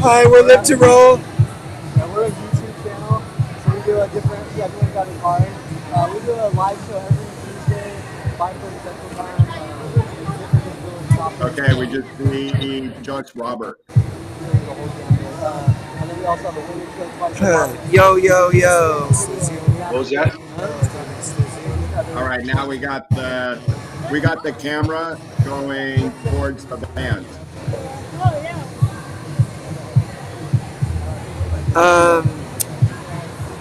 Hi, we're Live to Roll. Yeah, we're a YouTube channel, so we do a different, everyone got a card. We do a live show every Tuesday, 5:30 Central Time, different disability topics. Okay, we just see just Robert. And then we also have a winning show twice a month. Yo, yo, yo. What was that? All right, now we got the camera going towards the band.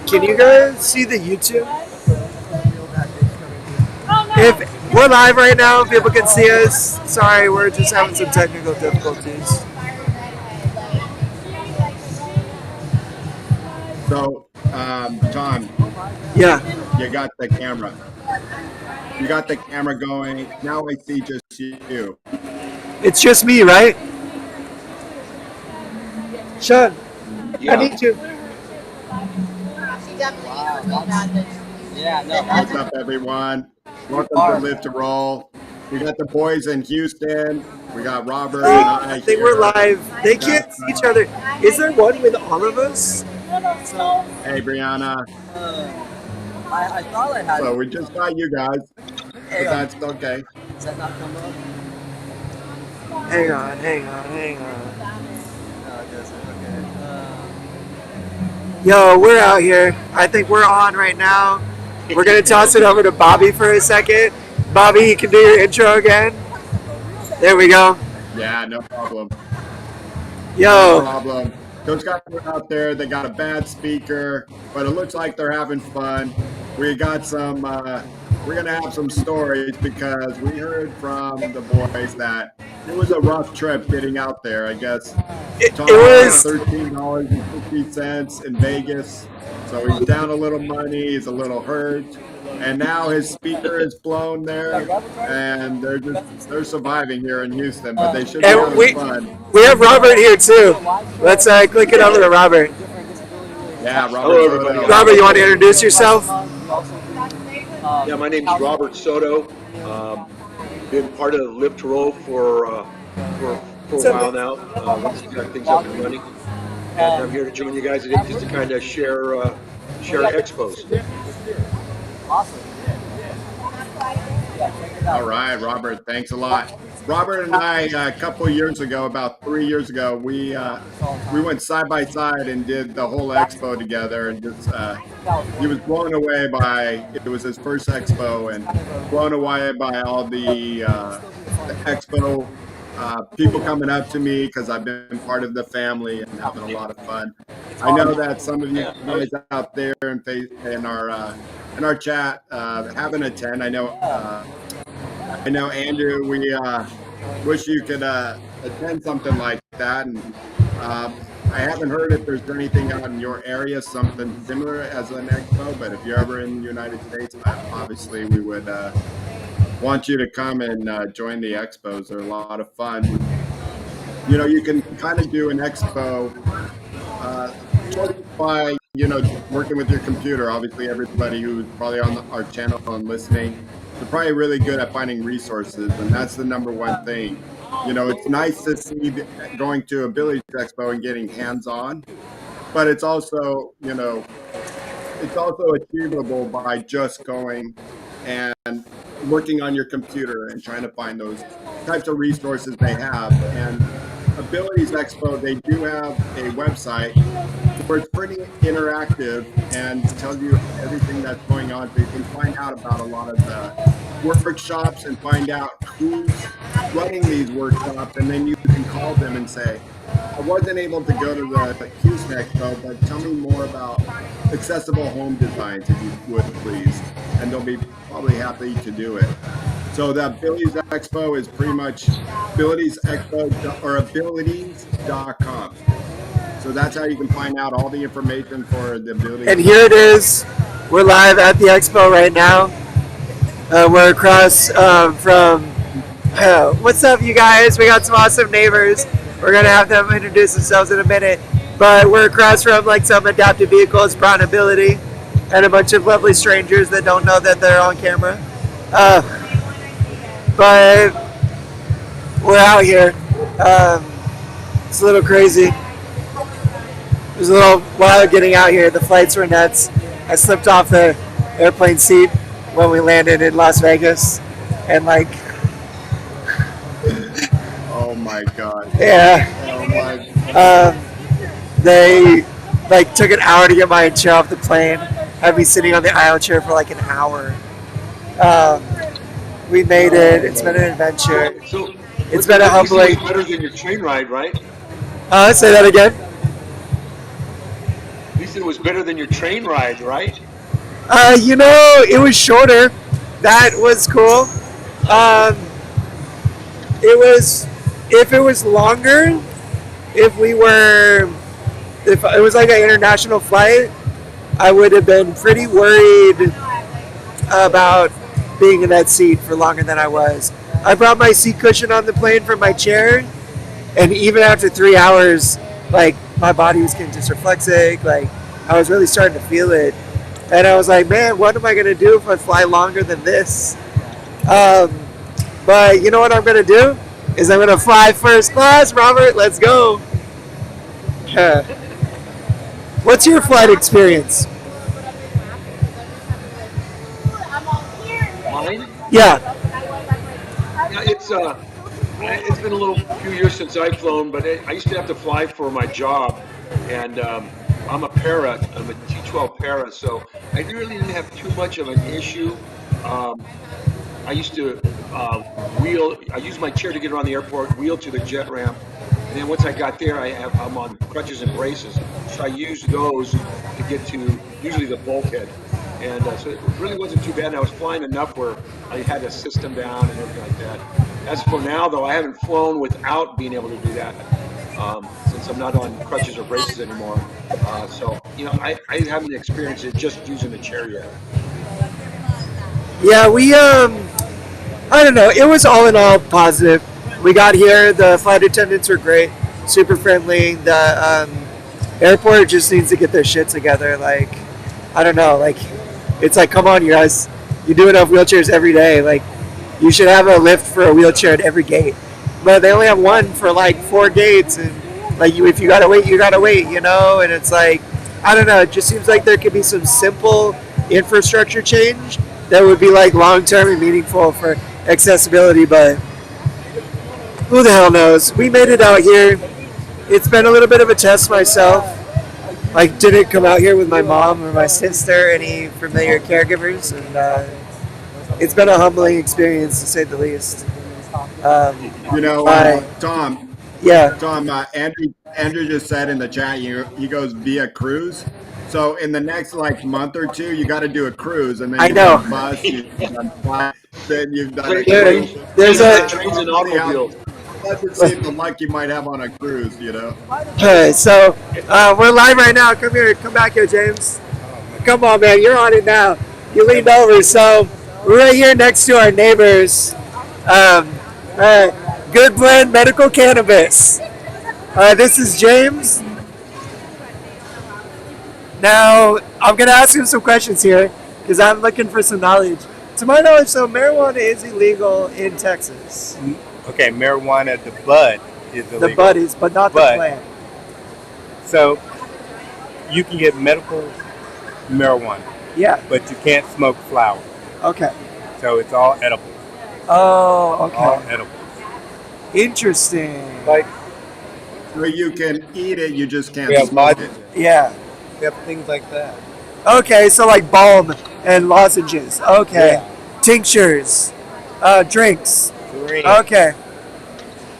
Can you guys see the YouTube? If we're live right now, people can see us. Sorry, we're just having some technical difficulties. So, Tom. Yeah. You got the camera. You got the camera going. Now I see just you. It's just me, right? Shawn, Yeah. I need you. Yeah, no, What's up, everyone? Welcome to Live to Roll. We got the boys in Houston. We got Robert and I think we're live. They can't see each other. Is there one with all of us? Hey, Brianna. I thought I had So we just got you guys. But that's okay. Does that not come up? Hang on. No, it doesn't. Okay. Yo, we're out here. I think we're on right now. We're going to toss it over to Bobby for a second. Bobby, you can do your intro again. There we go. Yeah, no problem. Yo. No problem. Those guys are out there. They got a bad speaker, but it looks like they're having fun. We got some, we're going to have some stories because we heard from the boys that it was a rough trip getting out there, I guess. It was $13.50 in Vegas. So he's down a little money. He's a little hurt. And now his speaker is blown there, and they're surviving here in Houston, but they should be having fun. We have Robert here too. Let's click it over to Robert. Yeah, Robert. Hello, everybody. Robert, you want to introduce yourself? Yeah, my name is Robert Soto. Been part of Live to Roll for a while now. Once we got things up and running, and I'm here to join you guys today just to kind of share expos. Awesome. All right, Robert, thanks a lot. Robert and I, a couple of years ago, about 3 years ago, we went side by side and did the whole expo together, and just he was blown away by, it was his first expo, and blown away by all the expo people coming up to me because I've been part of the family and having a lot of fun. I know that some of you guys out there in our chat haven't attended. I know Andrew. We wish you could attend something like that, and I haven't heard if there's anything out in your area, something similar as an expo. But if you're ever in the United States, obviously we would want you to come and join the expos. They're a lot of fun. You know, you can kind of do an expo by working with your computer. Obviously, everybody who's probably on our channel and listening, they're probably really good at finding resources, and that's the number one thing. You know, it's nice to see going to a Billy's Expo and getting hands-on, but it's also, it's also achievable by just going and working on your computer and trying to find those types of resources they have. And Abilities Expo, they do have a website where it's pretty interactive and tells you everything that's going on, so you can find out about a lot of the workshops and find out who's running these workshops, and then you can call them and say, I wasn't able to go to the Houston Expo, but tell me more about accessible home designs, if you would please, and they'll be probably happy to do it. So the Abilities Expo is pretty much Abilities Expo or abilities.com. So that's how you can find out all the information for the Abilities. And here it is. We're live at the expo right now. We're across from. What's up, you guys? We got some awesome neighbors. We're gonna have them introduce themselves in a minute. But we're across from like some adaptive vehicles, Brown Ability, and a bunch of lovely strangers that don't know that they're on camera. But we're out here. It's a little crazy. It was a little wild getting out here. The flights were nuts. I slipped off the airplane seat when we landed in Las Vegas, and like, Oh my God. yeah, Oh my. they like took an hour to get my chair off the plane. Had me sitting on the aisle chair for like an hour. Um, we made it. It's been an adventure. So, It's been a at least it was humbling. better than your train ride, right? Say that again. At least it was better than your train ride, right? It was shorter. That was cool. Um, if it was longer, if it was like an international flight, I would have been pretty worried about being in that seat for longer than I was. I brought my seat cushion on the plane for my chair, and even after 3 hours, like my body was getting dysreflexic. Like I was really starting to feel it, and I was like, man, what am I gonna do if I fly longer than this? But you know what I'm gonna do is I'm gonna fly first class. Robert, let's go. What's your flight experience? Mine? Yeah. Yeah, it's been a few years since I've flown, but I used to have to fly for my job, and I'm a para. I'm a T12 para, so I really didn't have too much of an issue. Um, I used to wheel. I used my chair to get around the airport, wheel to the jet ramp, and then once I got there, I'm on crutches and braces, so I used those to get to usually the bulkhead, and so it really wasn't too bad. And I was flying enough where I had a system down and everything like that. As for now, though, I haven't flown without being able to do that since I'm not on crutches or braces anymore. So I haven't experienced it just using the chair yet. Yeah, I don't know. It was all in all positive. We got here. The flight attendants were great, super friendly. The airport just needs to get their shit together. Like, I don't know. Like, it's like, come on, you guys. You do enough wheelchairs every day. Like, you should have a lift for a wheelchair at every gate. But they only have one for like 4 gates, and like, if you gotta wait, you gotta wait. And it's like, I don't know. It just seems like there could be some simple infrastructure change that would be like long term and meaningful for accessibility, but who the hell knows? We made it out here. It's been a little bit of a test myself. I didn't come out here with my mom or my sister, any familiar caregivers, and it's been a humbling experience to say the least. Tom. Yeah. Tom, Andrew just said in the chat, he goes via cruise. So in the next like month or two, you got to do a cruise, and then I know. done bus, you've done flight, then you've done a Trains, cruise. There's trains and automobiles. Let's see the luck you might have on a cruise, Okay, so we're live right now. Come here, come back here, James. Come on, man, you're on it now. You leaned over, so we're right here next to our neighbors. Good Blend Medical Cannabis. This is James. Now, I'm going to ask him some questions here because I'm looking for some knowledge. To my knowledge, so marijuana is illegal in Texas. Okay, marijuana, the bud is illegal. The bud is, but not the plant. So, you can get medical marijuana. Yeah. But you can't smoke flower. Okay. So, it's all edible. Oh, okay. All edible. Interesting. Like, so you can eat it, you just can't we have smoke it. Yeah. We have things like that. Okay, so like balm and lozenges. Okay. Yeah. Tinctures. Drinks. Green. Okay.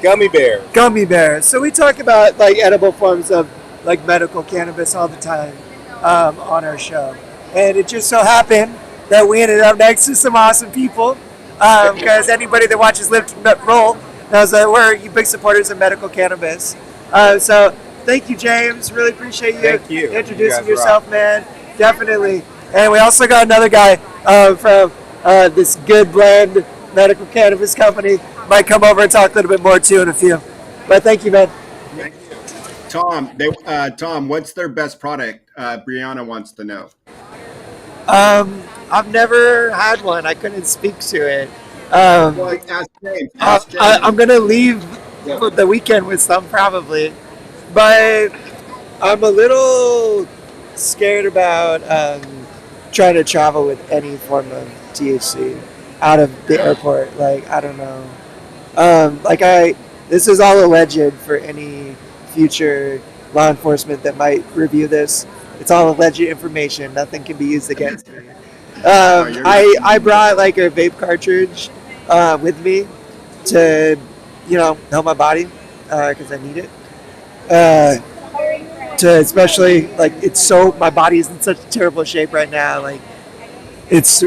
Gummy bears. Gummy bears. So we talk about like edible forms of like medical cannabis all the time on our show. And it just so happened that we ended up next to some awesome people. Because anybody that watches Lift Roll knows that we're big supporters of medical cannabis. So thank you, James. Really appreciate you introducing yourself, man. Definitely. And we also got another guy from this Good Blend Medical Cannabis Company. Might come over and talk a little bit more too in a few. But thank you, man. Thank you. Tom, what's their best product? Brianna wants to know. I've never had one. I couldn't speak to it. Well, ask James. I'm gonna leave for the weekend with some probably, but I'm a little scared about trying to travel with any form of THC out of the airport. Like, I don't know. This is all alleged for any future law enforcement that might review this. It's all alleged information. Nothing can be used against me. Oh, you're not. I brought like a vape cartridge with me to, help my body because I need it. To especially like my body is in such terrible shape right now. Like it's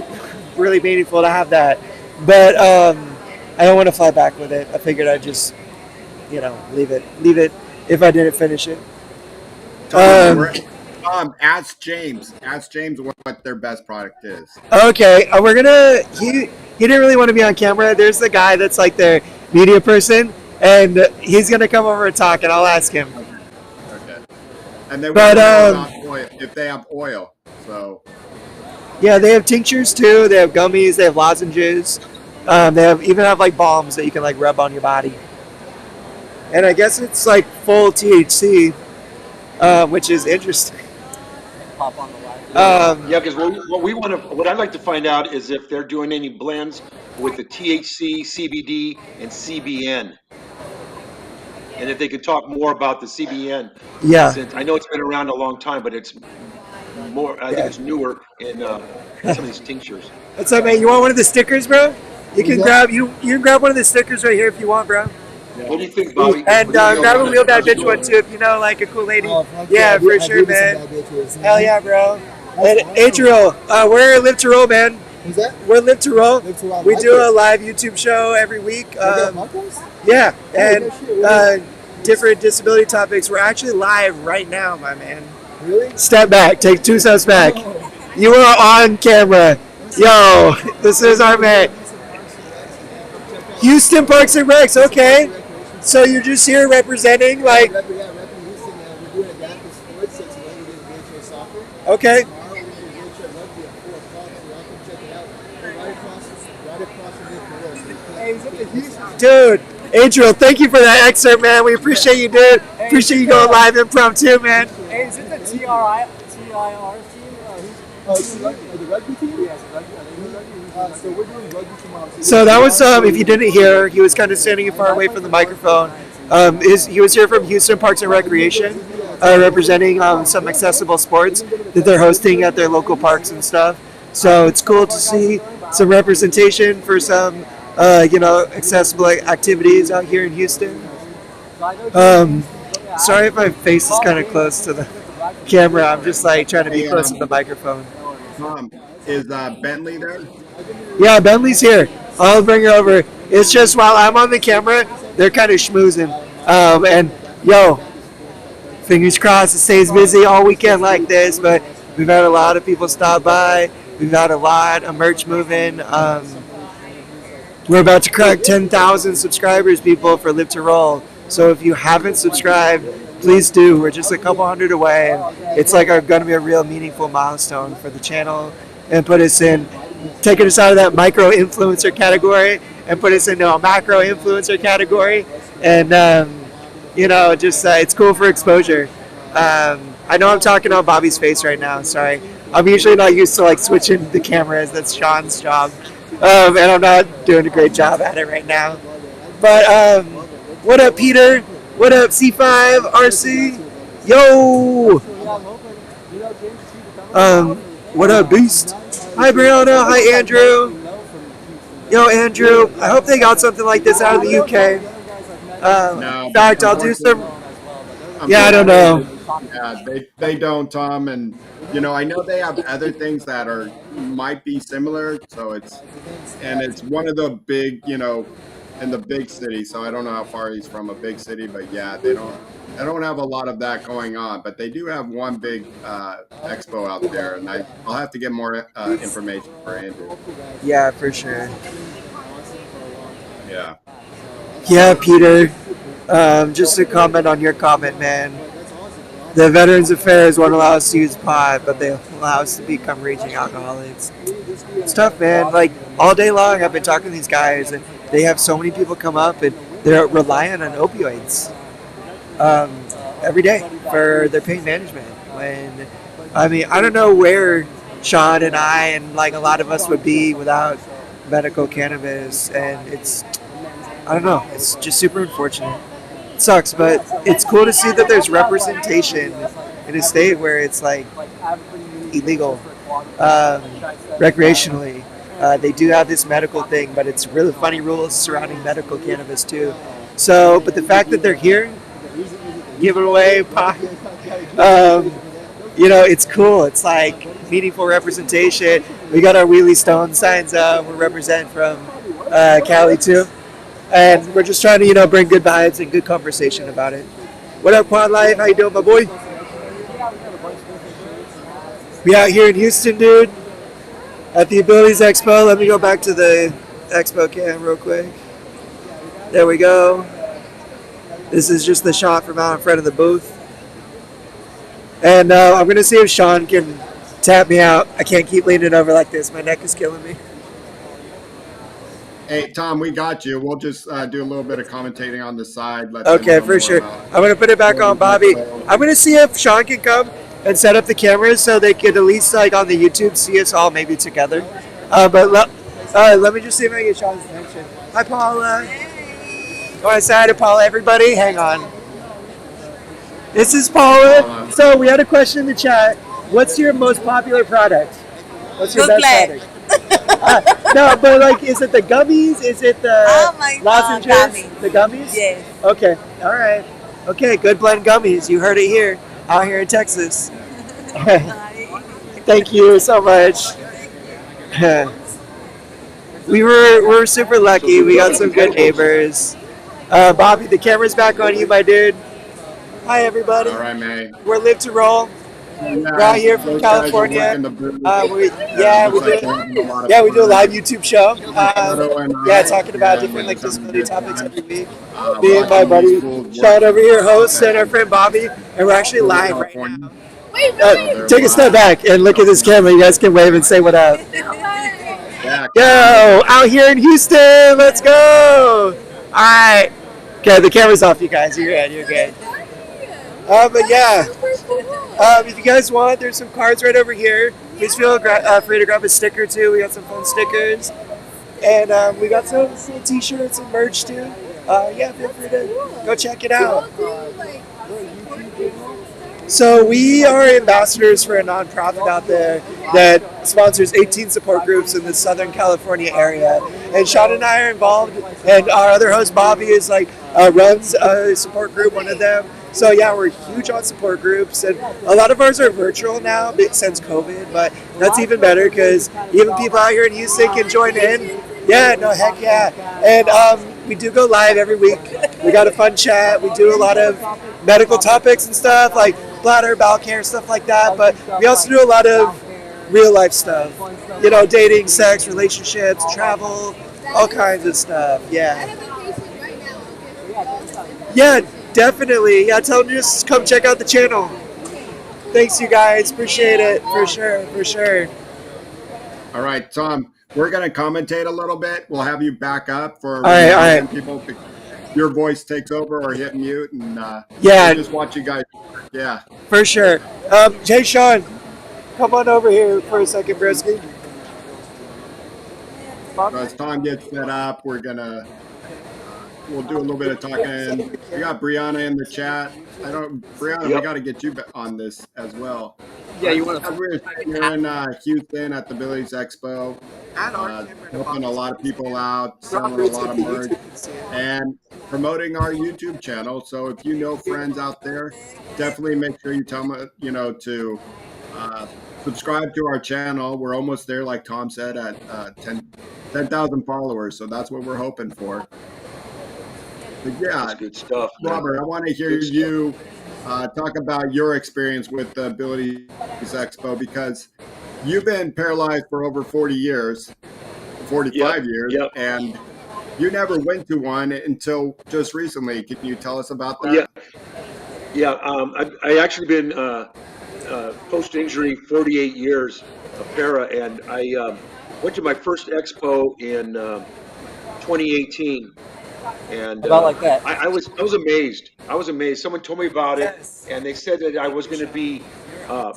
really meaningful to have that, but I don't want to fly back with it. I figured I'd just leave it if I didn't finish it. Ask James. Ask James what their best product is. Okay, we're gonna. He didn't really want to be on camera. There's the guy that's like their media person, and he's gonna come over and talk, and I'll ask him. Okay. And they But, want to know about oil, if they have oil. So Yeah, they have tinctures too. They have gummies. They have lozenges. They even have like balms that you can like rub on your body. And I guess it's like full THC, which is interesting. Pop on the live. Yeah, because what I'd like to find out is if they're doing any blends with the THC, CBD, and CBN, and if they could talk more about the CBN. Yeah. Since I know it's been around a long time, but it's more. I think it's newer in some of these tinctures. What's up, man? You want one of the stickers, bro? You can grab one of the stickers right here if you want, bro. What do you think, Bobby? And What do you grab know? a wheel that bitch one too if you know like a cool lady. Yeah, for sure, man. Hell yeah, bro. And Adriel, we're Live to Roll, man. Who's that? We're Live to Roll. Live to Roll. We do a live YouTube show every week. Yeah, and different disability topics. We're actually live right now, my man. Really? Step back. Take 2 steps back. You are on camera. Yo, this is our man. Houston Parks and Recs. Okay. So you're just here representing, like. Okay. Dude, Adriel, thank you for that excerpt, man. We appreciate you, dude. Appreciate you going live impromptu, man. Hey, is it the TIR team? The rugby team? Yes, rugby. So we're doing rugby tomorrow. So that was, if you didn't hear, he was kind of standing far away from the microphone. He was here from Houston Parks and Recreation, representing some accessible sports that they're hosting at their local parks and stuff. So it's cool to see some representation for some, accessible activities out here in Houston. Sorry if my face is kind of close to the camera. I'm just like trying to be close to the microphone. Is Bentli there? Yeah, Bentley's here. I'll bring her over. It's just while I'm on the camera, they're kind of schmoozing. And yo, fingers crossed it stays busy all weekend like this. But we've had a lot of people stop by. We've had a lot of merch moving. We're about to crack 10,000 subscribers, people, for Live to Roll. So if you haven't subscribed, please do. We're just a couple hundred away. And it's like going to be a real meaningful milestone for the channel and taking us out of that micro influencer category and put us into a macro influencer category. And, it's cool for exposure. I know I'm talking on Bobby's face right now. Sorry. I'm usually not used to like switching the cameras. That's Shawn's job. And I'm not doing a great job at it right now. But what up, Peter? What up, C5, RC? Yo! What up, Beast? Hi, Brianna. Hi, Andrew. Yo, Andrew. I hope they got something like this out of the UK. In fact, I'll do some. Yeah, I don't know. Yeah, they don't, Tom, and I know they have other things that might be similar. So it's one of the big, in the big city. So I don't know how far he's from a big city, but yeah, they don't have a lot of that going on. But they do have one big expo out there, and I'll have to get more information for Andrew. Yeah, for sure. Yeah. Yeah, Peter. Just to comment on your comment, man. The Veterans Affairs won't allow us to use pot, but they allow us to become raging alcoholics. It's tough, man. Like, all day long, I've been talking to these guys, and they have so many people come up, and they're relying on opioids. every day for their pain management. When I mean, I don't know where Shawn and I and like a lot of us would be without medical cannabis, and I don't know, it's just super unfortunate. It sucks, but it's cool to see that there's representation in a state where it's like illegal recreationally. They do have this medical thing, but it's really funny rules surrounding medical cannabis too. So, but the fact that they're here, giving away pot, it's cool. It's like meaningful representation. We got our Wheelie Stone signs up. We're representing from Cali too, and we're just trying to bring good vibes and good conversation about it. What up, Quad Life? How you doing, my boy? We out here in Houston, dude, at the Abilities Expo. Let me go back to the Expo cam real quick. There we go. This is just the shot from out in front of the booth. And I'm going to see if Shawn can tap me out. I can't keep leaning over like this. My neck is killing me. Hey, Tom, we got you. We'll just do a little bit of commentating on the side. Okay, for sure. I'm going to put it back on Bobby. I'm going to see if Shawn can come and set up the cameras so they could at least, like, on the YouTube, see us all maybe together. But let me just see if I can get Shawn's attention. Hi, Paula. Go outside to Paula, everybody. Hang on. This is Paula. So we had a question in the chat. What's your most popular product? What's your best product? No, but like, is it the gummies? Is it the lozenges? Gummies. The gummies? Yes. Okay. All right. Okay. Good blend gummies. You heard it here, out here in Texas. Thank you so much. We're super lucky. We got some good neighbors. Bobby, the camera's back on you, my dude. Hi, everybody. All right, man. We're Live to Roll. We're out here from California. We do a live YouTube show. Talking about different like disability topics every week. Me and my buddy Shawn over here hosts, and our friend Bobby, and we're actually live right now. Take a step back and look at this camera. You guys can wave and say what up. Yo, out here in Houston. Let's go. All right. Okay, the camera's off, you guys. You're good. You're good. But yeah, if you guys want, there's some cards right over here. Please feel free to grab a sticker too. We got some fun stickers, and we got some t-shirts and merch too. Feel free to go check it out. So we are ambassadors for a nonprofit out there that sponsors 18 support groups in the Southern California area. And Shawn and I are involved, and our other host Bobby is runs a support group, one of them. So yeah, we're huge on support groups, and a lot of ours are virtual now since COVID, but that's even better because even people out here in Houston can join in. Yeah, no, heck yeah. And we do go live every week. We got a fun chat. We do a lot of medical topics and stuff like bladder, bowel care, stuff like that, but we also do a lot of real life stuff. Dating, sex, relationships, travel, all kinds of stuff. Yeah. Yeah, definitely. Yeah, tell them to just come check out the channel. Thanks, you guys. Appreciate it. For sure. All right, Tom, we're going to commentate a little bit. We'll have you back up for all right. People. Your voice takes over or hit mute, and we'll just watch you guys. Yeah. For sure. Hey, Shawn, come on over here for a second, broski. As Tom gets set up, we'll do a little bit of talking. We got Brianna in the chat. Brianna, we got to get you on this as well. Yeah, you want to? We're here in Houston at the Abilities Expo, helping a lot of people out, selling a lot of merch, and promoting our YouTube channel. So if you know friends out there, definitely make sure you tell them, to subscribe to our channel. We're almost there, like Tom said, at 10,000 followers. So that's what we're hoping for. But yeah, that's good stuff, Robert, I want to hear you talk about your experience with the Abilities Expo, because you've been paralyzed for over 40 years, 45 years, and you never went to one until just recently. Can you tell us about that? Yeah. I actually been post-injury 48 years of para, and I went to my first expo in 2018, And About like that. I was amazed. I was amazed. Someone told me about it, and they said that I was going to be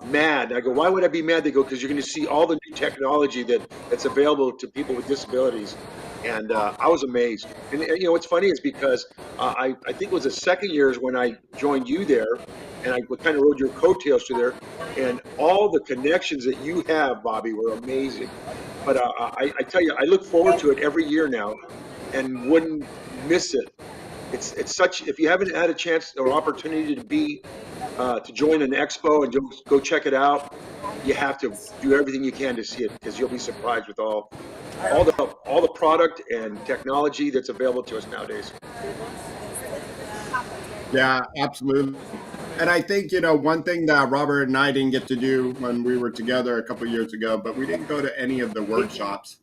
mad. I go, why would I be mad? They go, because you're going to see all the new technology that's available to people with disabilities. And I was amazed. And you know what's funny is because I think it was the second year is when I joined you there, and I kind of rode your coattails to there, and all the connections that you have, Bobby, were amazing. But I tell you, I look forward to it every year now, and wouldn't miss it. It's such, if you haven't had a chance or opportunity to join an expo and go check it out, you have to do everything you can to see it, because you'll be surprised with all the product and technology that's available to us nowadays. Yeah, absolutely. And I think, you know, one thing that Robert and I didn't get to do when we were together a couple of years ago, but we didn't go to any of the workshops.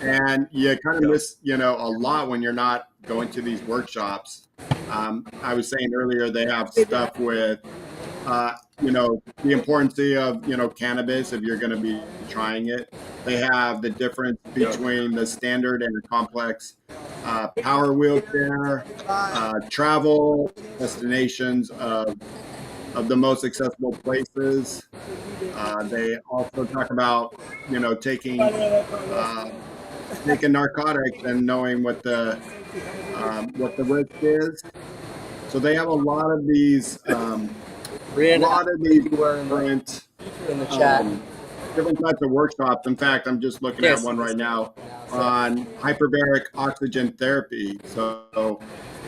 And you kind of miss, you know, a lot when you're not going to these workshops. I was saying earlier, they have stuff with, you know, the importance of, you know, cannabis if you're going to be trying it. They have the difference between the standard and the complex power wheelchair, travel destinations of the most accessible places. They also talk about, you know, taking narcotics and knowing what the risk is. So they have a lot of these different In the chat. different types of workshops. In fact, I'm just looking at one right now on hyperbaric oxygen therapy. So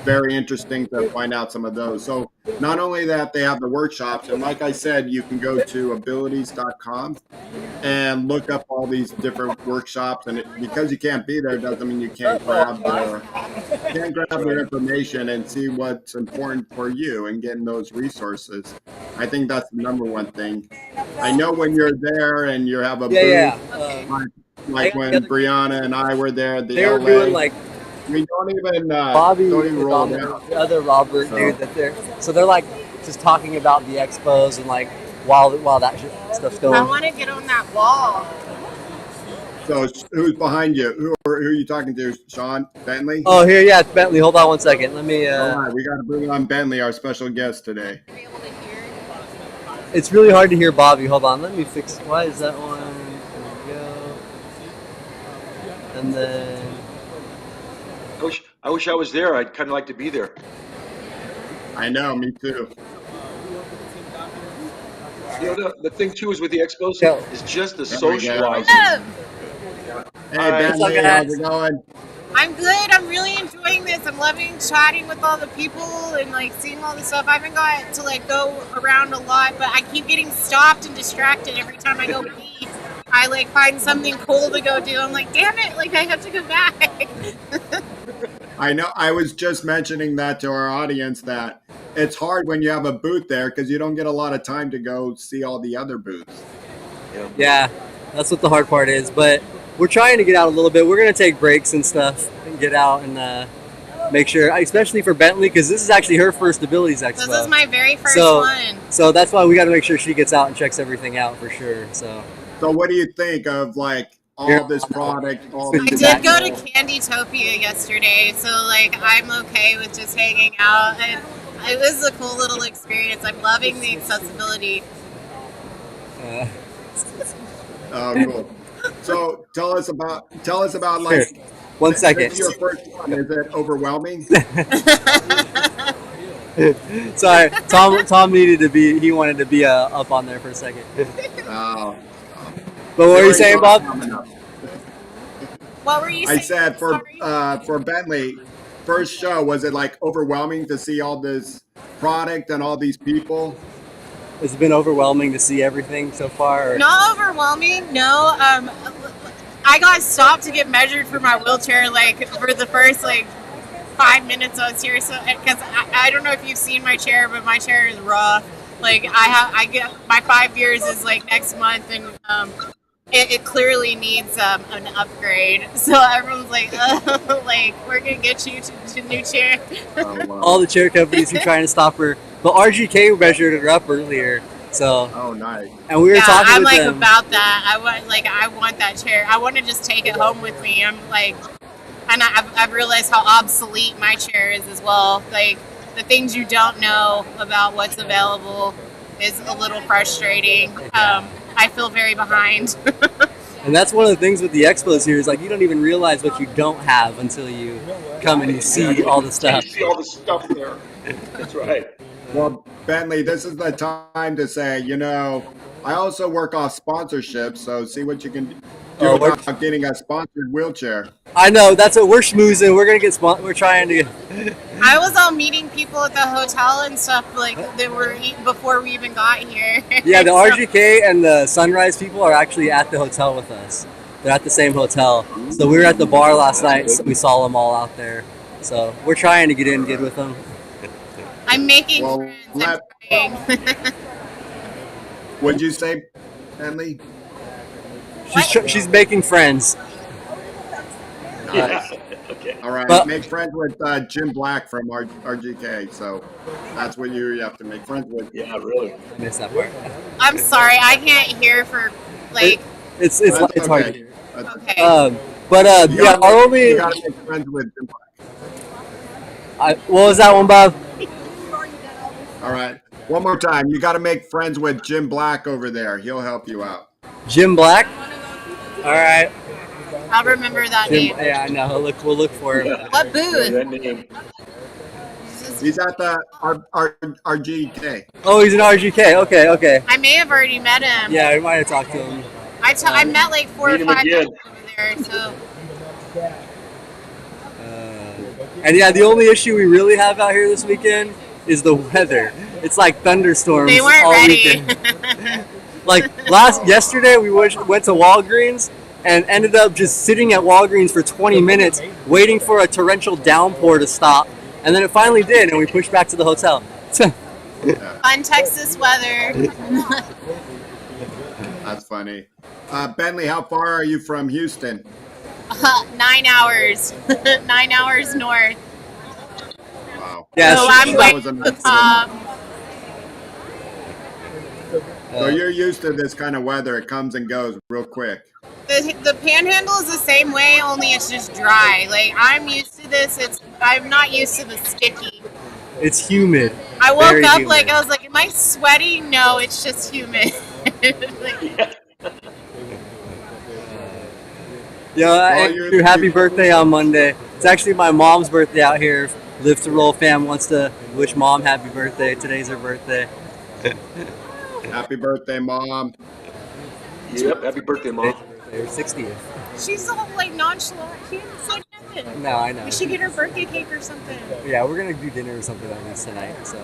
very interesting to find out some of those. So not only that, they have the workshops, and like I said, you can go to abilities.com and look up all these different workshops. And because you can't be there doesn't mean you can't grab their information and see what's important for you and getting those resources. I think that's the number one thing. I know when you're there and you have a booth, like when Brianna and I were there at the They were LA, doing like we don't even Bobby don't even is roll on down. the other Robert dude that they're so they're like just talking about the expos and like while that stuff's going. I want to get on that wall. So who's behind you? Who are you talking to? Shawn? Bentli? Oh, here, yeah, it's Bentli. Hold on one second. Let me. All right, we got to bring on Bentli, our special guest today. It's really hard to hear Bobby. Hold on. Let me fix. Why is that one? There we go. And then. I wish I was there. I'd kind of like to be there. I know, me too. You know, the thing too is with the expos is just the There we go. socializing. Oh, Hey, What's up, Bentli, guys? how's it going? I'm good. I'm really enjoying this. I'm loving chatting with all the people and like seeing all the stuff. I haven't got to like go around a lot, but I keep getting stopped and distracted every time I go pee. I like find something cool to go do. I'm like, damn it! Like I have to go back. I know. I was just mentioning that to our audience that it's hard when you have a booth there because you don't get a lot of time to go see all the other booths. Yeah, that's what the hard part is. But we're trying to get out a little bit. We're gonna take breaks and stuff and get out and make sure, especially for Bentli, because this is actually her first Abilities Expo. This is my very first one. So that's why we got to make sure she gets out and checks everything out for sure. So what do you think of like all this product? All I these did go to Candytopia yesterday, so like I'm okay with just hanging out, and it was a cool little experience. I'm loving the accessibility. Oh, cool. So tell us about like. Sure. 1 second. This is your first one. Is it overwhelming? Sorry, Tom needed to be. He wanted to be up on there for a second. Oh. But what were you saying, Bob? What were you saying? I said for Bentli, first show, was it like overwhelming to see all this product and all these people? It's been overwhelming to see everything so far. Or? Not overwhelming. No. I got stopped to get measured for my wheelchair like for the first like 5 minutes I was here. So because I don't know if you've seen my chair, but my chair is rough. Like I get my 5 years is like next month, and it clearly needs an upgrade. So everyone's like, like we're gonna get you to a new chair. Oh, wow. All the chair companies are trying to stop her. But RGK measured her up earlier. So. Oh, nice. And we were talking I'm with like them. about that. I want that chair. I want to just take it home with me. I'm like, and I've realized how obsolete my chair is as well. Like the things you don't know about what's available is a little frustrating. I feel very behind. And that's one of the things with the expos here is like you don't even realize what you don't have until you come and you see all the stuff. You see all the stuff there. That's right. Well, Bentley, this is the time to say, I also work off sponsorships, so see what you can do about getting a sponsored wheelchair. I know, that's what we're schmoozing. We're gonna get we're trying to. I was all meeting people at the hotel and stuff like that were before we even got here. Yeah, the RGK and the Sunrise people are actually at the hotel with us. They're at the same hotel. So we were at the bar last night. So we saw them all out there. So we're trying to get in good with them. I'm making friends. I'm trying. What'd you say, Bentley? She's making friends. Nice. Okay. All right, make friends with Jim Black from RGK. So that's what you have to make friends with. Yeah, really. I missed that part. I'm sorry, I can't hear for like. It's okay. hard to hear. Okay. Yeah, our only. You gotta make friends with Jim Black. What was that one, Bob? All right, one more time. You got to make friends with Jim Black over there. He'll help you out. Jim Black. All right. I'll remember that name. Yeah, I know. We'll look for him. Yeah. What booth? That name. He's at the RGK. Oh, he's an RGK. Okay. I may have already met him. Yeah, we might have talked to him. I met like 4 or 5 people over there. So. And yeah, the only issue we really have out here this weekend is the weather. It's like thunderstorms. They weren't all ready. Weekend. Like yesterday, we went to Walgreens and ended up just sitting at Walgreens for 20 minutes waiting for a torrential downpour to stop, and then it finally did, and we pushed back to the hotel. Fun Texas weather. That's funny. Bentley, how far are you from Houston? 9 hours. 9 hours north. Wow. Yeah, so I'm that was a nice um, So you're used to this kind of weather. It comes and goes real quick. the panhandle is the same way, only it's just dry. Like I'm used to this. I'm not used to the sticky. It's humid. I woke Very up humid. like I was like, am I sweating? No, it's just humid. Like, Happy birthday on Monday. It's actually my mom's birthday out here. Live to Roll fam wants to wish mom happy birthday. Today's her birthday. Happy birthday, Mom. Yep. Happy birthday, Mom. Her 60th. she's all like nonchalant. She didn't say nothing. No, I know. We should get her birthday cake or something. Yeah, we're gonna do dinner or something like this tonight. So.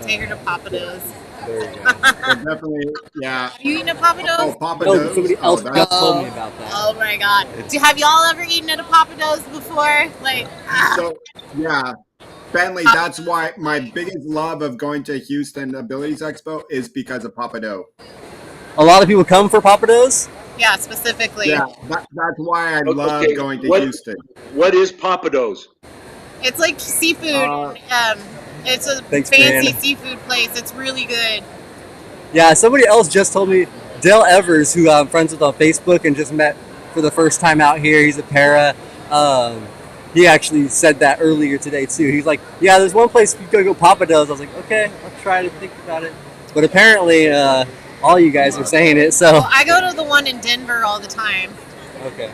Take her to Papa Do's. There we go. Well, definitely, yeah. Have you eaten at Papa Do's? Oh, Papa No, Do's? somebody else Oh, just told me about that. Oh my God! Have y'all ever eaten at a Papa Do's before? Like, So, yeah. Bentley, that's why my biggest love of going to Houston Abilities Expo is because of Papa Dough. A lot of people come for Papa Do's. yeah, specifically. Yeah, that's why I love Okay, going to what- Houston. What is Papa Do's? It's like seafood. It's a Thanks, fancy man. seafood place. It's really good. Yeah, somebody else just told me, Dale Evers, who I'm friends with on Facebook and just met for the first time out here. He's a para. He actually said that earlier today too. He's like, yeah, there's one place you gotta go Papa Do's. I was like, okay, I'll try to think about it. But apparently, all you guys are saying it, so. Well, I go to the one in Denver all the time. Okay.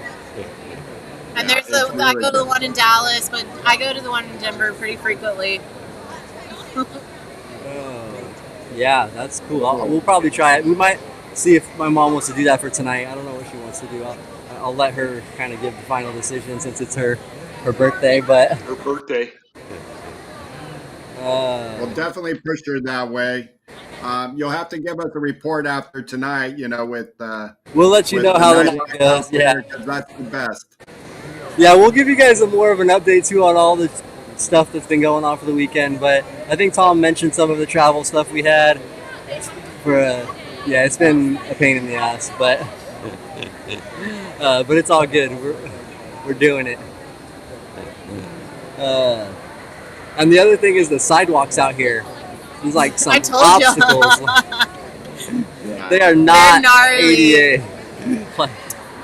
And Yeah, there's it's I really go to the good. one in Dallas, but I go to the one in Denver pretty frequently. Yeah, that's cool. We'll probably try it. We might see if my mom wants to do that for tonight. I don't know what she wants to do. I'll let her kind of give the final decision since it's her birthday. But Her birthday. Well, definitely push her that way. You'll have to give us a report after tonight, with we'll let you know how the night goes. Yeah, because that's the best. yeah, we'll give you guys more of an update too on all the stuff that's been going on for the weekend. But I think Tom mentioned some of the travel stuff we had. Yeah, it's been a pain in the ass, but it's all good. We're doing it. And the other thing is the sidewalks out here. There's like some I told you. obstacles. Yeah. They are not gnarly. ADA.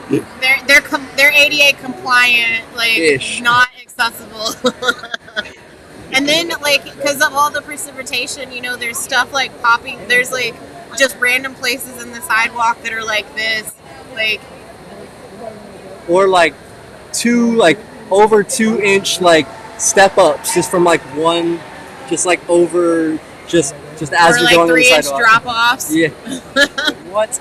they're ADA compliant, like Ish. not accessible. And then like because of all the precipitation, you know, there's stuff like popping. There's like just random places in the sidewalk that are like this, like Or like over 2-inch like step ups just from like one, just like over just as or you're like going on the 3-inch sidewalk. drop offs. Yeah. What?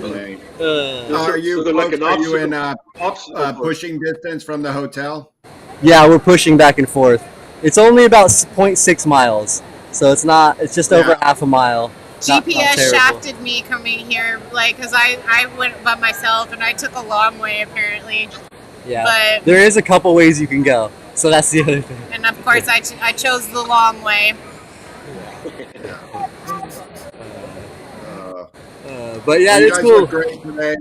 Right. Are you So they're like an folks, are you in obstacle course. pushing distance from the hotel? Yeah, we're pushing back and forth. It's only about 0.6 miles, so it's not. It's just over half a mile. Not GPS terrible. shafted me coming here, like, because I went by myself and I took a long way apparently. Yeah, But there is a couple ways you can go, so that's the other thing. and of course I chose the long way. But yeah, you it's guys cool. look great today.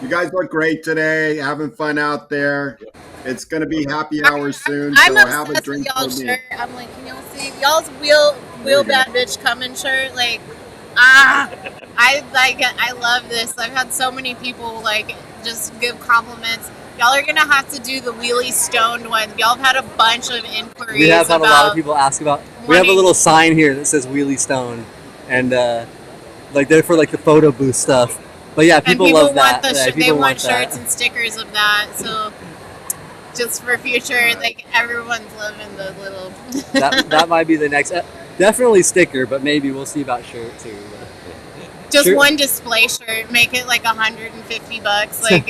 You guys look great today, having fun out there. It's going to be happy hour soon, I'm so have a obsessed with drink y'all's for me. shirt. I'm like, can y'all see y'all's wheel bad bitch coming shirt? Like, I love this. I've had so many people like just give compliments. Y'all are gonna have to do the wheelie stoned ones. Y'all have had a bunch of inquiries. We have had a lot of about people ask about. We have a little sign here that says Wheelie Stone, and like they're for like the photo booth stuff. But yeah, people love that. Want Yeah, they people want that. shirts and stickers of that. So just for future, like everyone's loving the little. that might be the next. Definitely sticker, but maybe we'll see about shirt too. Just Sure. one display shirt, make it like $150. Like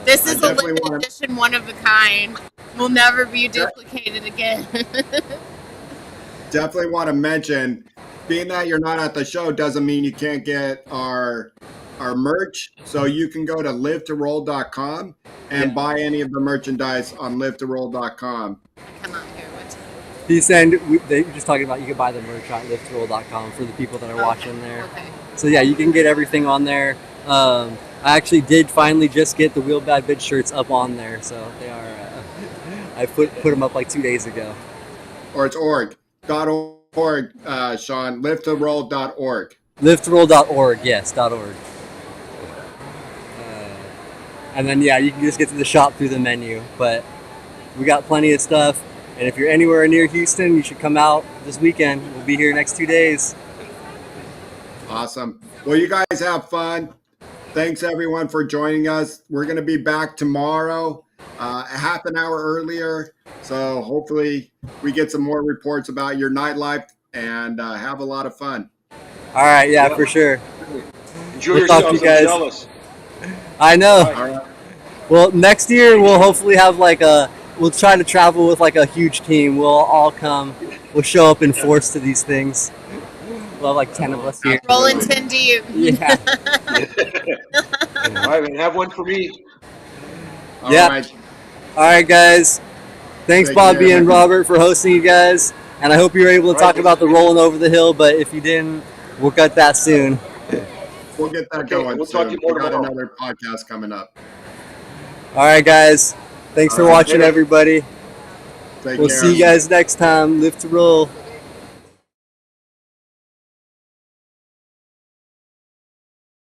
this is a definitely limited wanna- edition, one of a kind. Will never be duplicated again. Definitely want to mention, being that you're not at the show doesn't mean you can't get our merch. So you can go to live2roll.com and buy any of the merchandise on live2roll.com. Come on here, what? He said they were just talking about you can buy the merch on liftroll.com for the people that are watching there. Okay. So yeah, you can get everything on there. I actually did finally just get the Wheel Bad Bitch shirts up on there, so they are. I put them up like 2 days ago. Or it's org. .org, Shawn. Live2roll.org. Liftroll.org, yes, .org. And then yeah, you can just get to the shop through the menu. But we got plenty of stuff. And if you're anywhere near Houston, you should come out this weekend. We'll be here next 2 days. Awesome. Well, you guys have fun. Thanks everyone for joining us. We're going to be back tomorrow, a half an hour earlier. So hopefully we get some more reports about your nightlife and have a lot of fun. All right, yeah, for sure. Enjoy We'll talk to yourselves. you guys. I'm jealous. I know. All right. Well, next year we'll hopefully have we'll try to travel with like a huge team. We'll all come. We'll show up in force to these things. We'll have like 10 of us here. Rolling 10 deep. Yeah. All right, man. Have one for me. All Yeah. right. All right, guys. Thanks, Take Bobby care. and Robert, for hosting you guys. And I hope you were able to All right, talk about the rolling over the hill. But if you didn't, we'll cut that soon. We'll get that Okay, going we'll talk to soon. you more We got tomorrow. another podcast coming up. All right, guys. Thanks for All right, watching, later. everybody. Take We'll care. see you guys next time. Live to roll.